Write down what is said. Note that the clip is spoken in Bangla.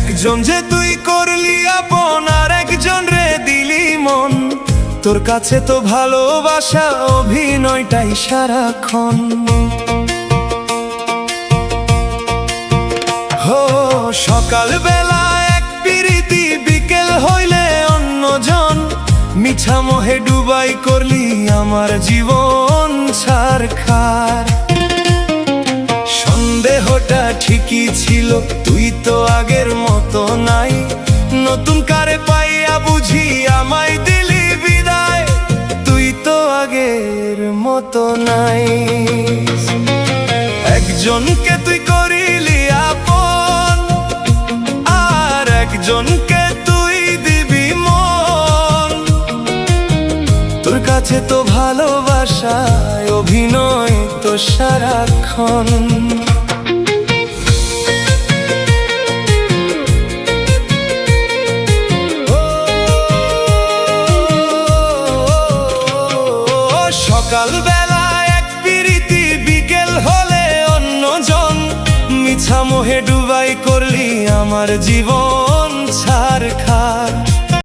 একজন যে তুই করলি আপন, আর একজন রে দিলি মন। তোর কাছে তো ভালোবাসা অভিনয়টাই সারাক্ষণ। হো সকাল বেলা এক পিরিতি, বিকেল হইলে অন্যজন। মিছা মোহে ডুবাই করলি আমার জীবন ছারখার। সন্দেহটা ঠিকই ছিল, তুই তো আগের মতো নাই। নতুন কারে পাইয়া বুঝি আমায় দিলি বিদায়, তুই তো আগের মতো নাই। একজনকে তুই করিলি আপন, আর একজনকে তুই দিবি মন। তোর কাছে তো ভালোবাসায় অভিনয় তো সারাক্ষণ। সকাল বেলা এক পিরিতি, বিকেল হলে অন্যজন। মিছা মোহে ডুবাই করলি আমার জীবন